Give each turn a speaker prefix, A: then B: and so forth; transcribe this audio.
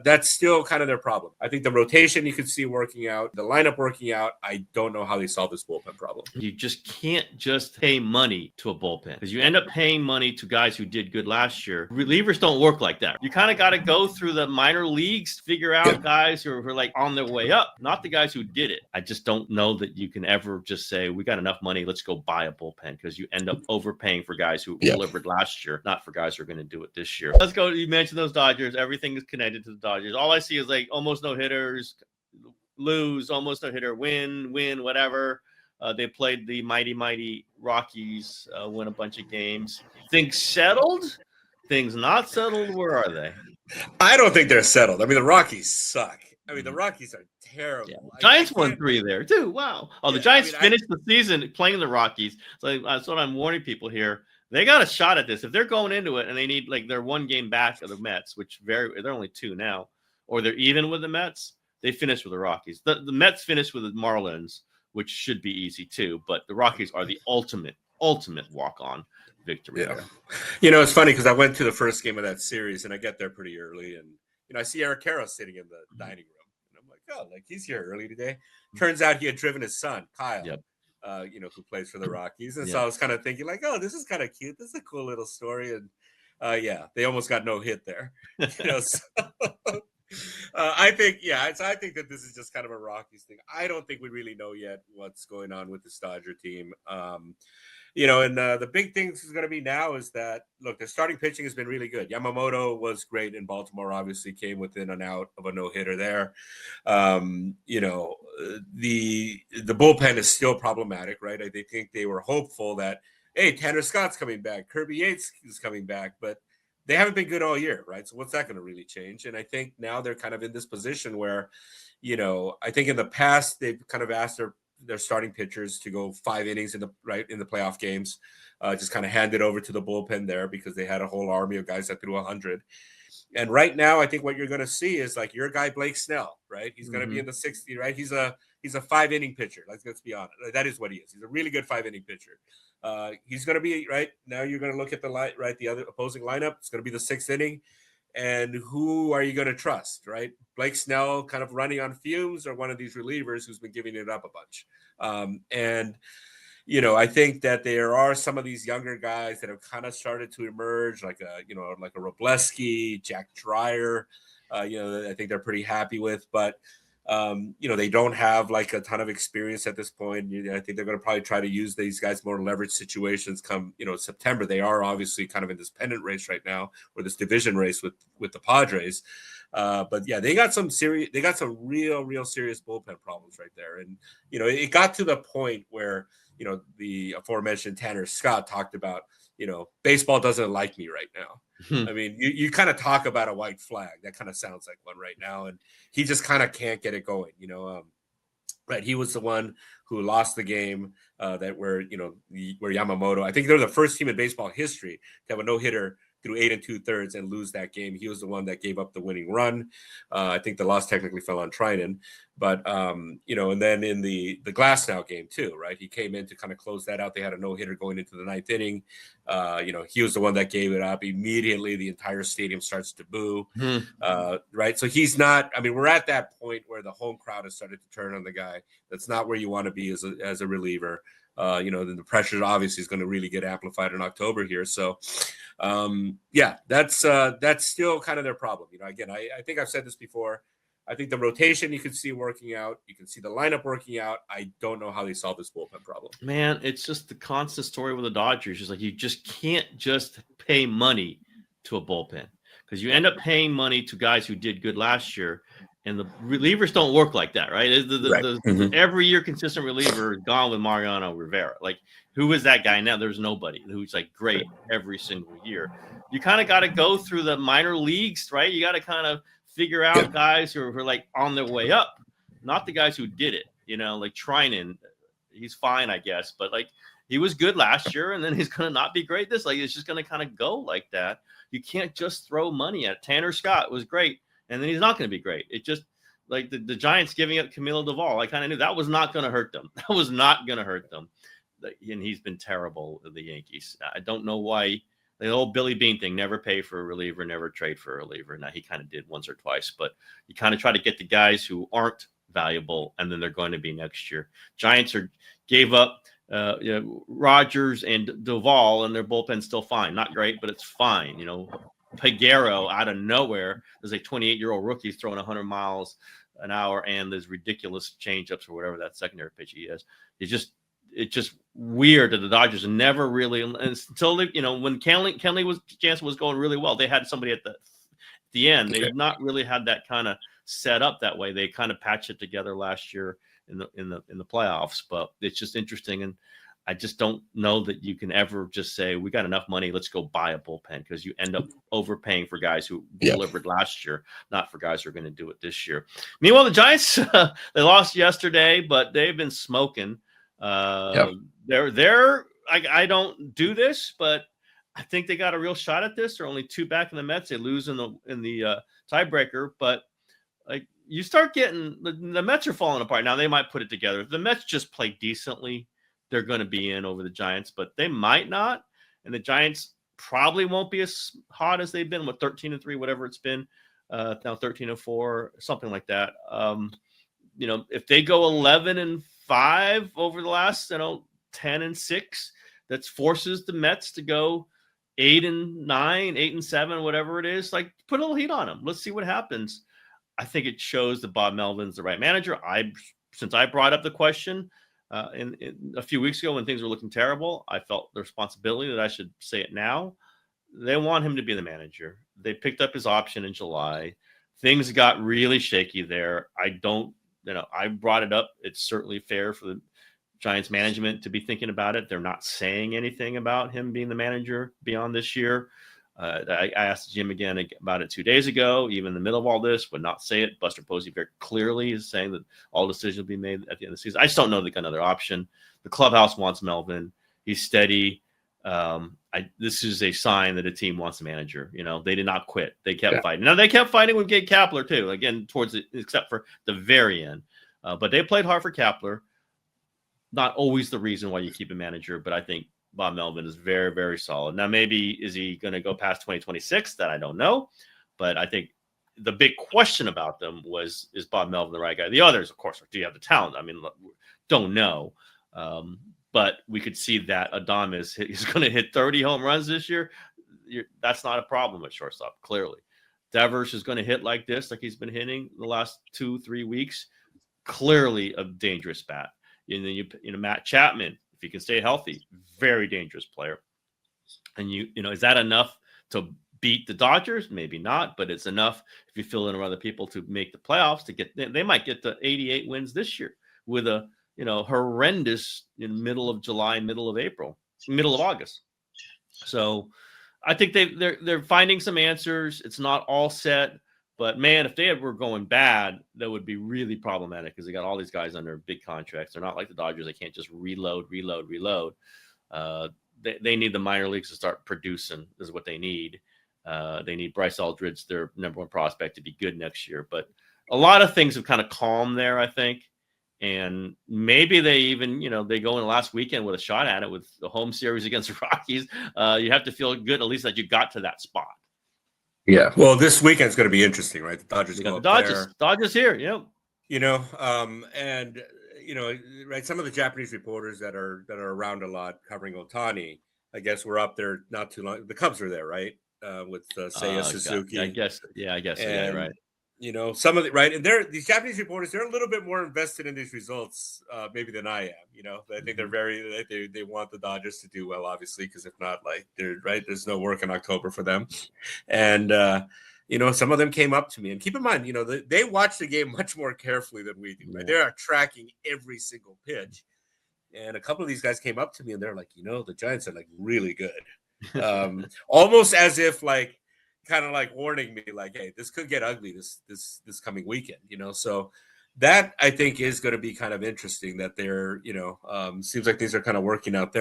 A: That's still kind of their problem. I think the rotation you could see working out, the lineup working out. I don't know how they solve this bullpen problem.
B: You just can't just pay money to a bullpen because you end up paying money to guys who did good last year. Relievers don't work like that. You kind of got to go through the minor leagues to figure out guys who are like on their way up, not the guys who did it. I just don't know that you can ever just say, we got enough money, let's go buy a bullpen, because you end up overpaying for guys who delivered last year, not for guys who are going to do it this year. Let's go. You mentioned those Dodgers. Everything is connected to the Dodgers. All I see is like almost no hitters, lose, almost no hitter, win, whatever. They played the mighty Rockies, win a bunch of games. Things settled? Things not settled? Where are they?
A: I don't think they're settled. I mean, the Rockies suck. I mean, the Rockies are terrible.
B: Yeah. Giants won 3 there, too. Wow. Oh, the Giants finished the season playing the Rockies. So that's what I'm warning people here. They got a shot at this. If they're going into it and they need, like, they're 1 game back of the Mets, which they're only 2 now, or they're even with the Mets, they finished with the Rockies. The Mets finished with the Marlins, which should be easy too, but the Rockies are the ultimate walk-on victory.
A: Yeah. You know, it's funny because I went to the first game of that series and I get there pretty early, and I see Eric Karros sitting in the dining room, and I'm like, oh, like he's here early today. Turns out he had driven his son, Kyle, who plays for the Rockies. And so I was kind of thinking like, oh, this is kind of cute. This is a cool little story. And they almost got no hit there. I think that this is just kind of a Rockies thing. I don't think we really know yet what's going on with this Dodger team. The big thing is going to be now is that, look, the starting pitching has been really good. Yamamoto was great in Baltimore, obviously came within an out of a no-hitter there. The bullpen is still problematic, right? I think they were hopeful that, hey, Tanner Scott's coming back, Kirby Yates is coming back, but they haven't been good all year, right? So what's that going to really change? And I think now they're kind of in this position where, I think in the past they've kind of asked their starting pitchers to go 5 innings in the playoff games, just kind of hand it over to the bullpen there because they had a whole army of guys that threw 100. And right now, I think what you're going to see is like your guy Blake Snell, right? He's going to be in the 60, right? He's a 5-inning pitcher. Let's be honest. That is what he is. He's a really good 5-inning pitcher. He's going to be right now. You're going to look at the other opposing lineup. It's going to be the 6th inning. And who are you going to trust, right? Blake Snell kind of running on fumes, or one of these relievers who's been giving it up a bunch. I think that there are some of these younger guys that have kind of started to emerge, like a Robleski, Jack Dreyer. I think they're pretty happy with, but they don't have like a ton of experience at this point. I think they're going to probably try to use these guys more leverage situations come, September. They are obviously kind of in this pennant race right now, or this division race with the Padres. They got some real serious bullpen problems right there. And, it got to the point where, the aforementioned Tanner Scott talked about, baseball doesn't like me right now. I mean, you kind of talk about a white flag. That kind of sounds like one right now. And he just kind of can't get it going, right. He was the one who lost the game where Yamamoto, I think they're the first team in baseball history to have a no-hitter through 8 2/3 and lose that game. He was the one that gave up the winning run. I think the loss technically fell on Trinan, but and then in the Glasnow game too, right? He came in to kind of close that out. They had a no-hitter going into the 9th inning. He was the one that gave it up. Immediately, the entire stadium starts to boo, right? So he's not. I mean, we're at that point where the home crowd has started to turn on the guy. That's not where you want to be as a reliever. Then the pressure obviously is going to really get amplified in October here. So, that's still kind of their problem. Again, I think I've said this before. I think the rotation you can see working out. You can see the lineup working out. I don't know how they solve this bullpen problem.
B: Man, it's just the constant story with the Dodgers. It's like you just can't just pay money to a bullpen because you end up paying money to guys who did good last year. And the relievers don't work like that, right? Every year consistent reliever is gone with Mariano Rivera. Like, who is that guy now? There's nobody who's like great every single year. You kind of got to go through the minor leagues, right? You got to kind of figure out guys who are like on their way up, not the guys who did it. Like Trinan, he's fine, I guess, but like he was good last year, and then he's going to not be great this. Like, it's just going to kind of go like that. You can't just throw money at it. Tanner Scott was great. And then he's not going to be great. It just like the Giants giving up Camilo Doval. I kind of knew that was not going to hurt them. That was not going to hurt them. And he's been terrible with the Yankees. I don't know why the old Billy Bean thing, never pay for a reliever, never trade for a reliever. Now, he kind of did once or twice, but you kind of try to get the guys who aren't valuable, and then they're going to be next year. Giants gave up Rogers and Duvall, and their bullpen's still fine. Not great, but it's fine. Peguero out of nowhere. There's a 28-year-old rookie throwing 100 miles an hour, and there's ridiculous changeups or whatever that secondary pitch he is. It's just weird that the Dodgers never really, until they, when Kenley Jansen was going really well, they had somebody at the end. They've not really had that kind of set up that way. They kind of patched it together last year in the playoffs, but it's just interesting. And I just don't know that you can ever just say, we got enough money, let's go buy a bullpen, because you end up overpaying for guys who delivered last year, not for guys who are going to do it this year. Meanwhile, the Giants, they lost yesterday, but they've been smoking. I don't do this, but I think they got a real shot at this. They're only 2 back in the Mets. They lose in the tiebreaker, but you start getting the Mets are falling apart. Now they might put it together. If the Mets just play decently, they're going to be in over the Giants, but they might not. And the Giants probably won't be as hot as they've been with 13-3, whatever it's been. Now 13-4, something like that. If they go 11-5 over the last, 10-6, that forces the Mets to go 8-9, 8-7, whatever it is. Like, put a little heat on them. Let's see what happens. I think it shows that Bob Melvin's the right manager. Since I brought up the question in a few weeks ago when things were looking terrible, I felt the responsibility that I should say it now. They want him to be the manager. They picked up his option in July. Things got really shaky there. I brought it up. It's certainly fair for the Giants management to be thinking about it. They're not saying anything about him being the manager beyond this year. I asked Jim again about it 2 days ago, even in the middle of all this, would not say it. Buster Posey very clearly is saying that all decisions will be made at the end of the season. I just don't know they got another option. The clubhouse wants Melvin. He's steady. This is a sign that a team wants a manager. They did not quit. They kept fighting. Now, they kept fighting with Gabe Kapler, too, again, except for the very end. But they played hard for Kapler. Not always the reason why you keep a manager, but I think Bob Melvin is very, very solid. Now, maybe is he going to go past 2026? That I don't know. But I think the big question about them was, is Bob Melvin the right guy? The others, of course, do you have the talent? I mean, don't know. But we could see that Adames he's going to hit 30 home runs this year. That's not a problem at shortstop, clearly. Devers is going to hit like this, like he's been hitting the last 2-3 weeks. Clearly a dangerous bat. And then Matt Chapman, if he can stay healthy, very dangerous player. And is that enough to beat the Dodgers? Maybe not, but it's enough if you fill in other people to make the playoffs to get. They might get to 88 wins this year with a horrendous in middle of July, middle of August. So I think they're finding some answers. It's not all set. But, man, if they were going bad, that would be really problematic because they got all these guys under big contracts. They're not like the Dodgers. They can't just reload. They need the minor leagues to start producing is what they need. They need Bryce Eldridge, their number one prospect, to be good next year. But a lot of things have kind of calmed there, I think. And maybe they even, they go in last weekend with a shot at it with the home series against the Rockies. You have to feel good at least that you got to that spot.
A: Yeah. Well, this weekend's going to be interesting, right? The Dodgers go up there.
B: Dodgers here. Yep.
A: Right. Some of the Japanese reporters that are around a lot covering Ohtani, I guess, were up there not too long. The Cubs are there, right? With Seiya Suzuki.
B: God. I guess. Yeah. Right.
A: Some of the right, and these Japanese reporters, they're a little bit more invested in these results, maybe than I am. I think they're they want the Dodgers to do well, obviously, because if not, there's no work in October for them. And some of them came up to me, and keep in mind, they watch the game much more carefully than we do. Right? They are tracking every single pitch, and a couple of these guys came up to me, and they're like, the Giants are really good, almost as if kind of warning me, hey, this could get ugly this coming weekend, so that I think is going to be kind of interesting that they're, seems like things are kind of working out there.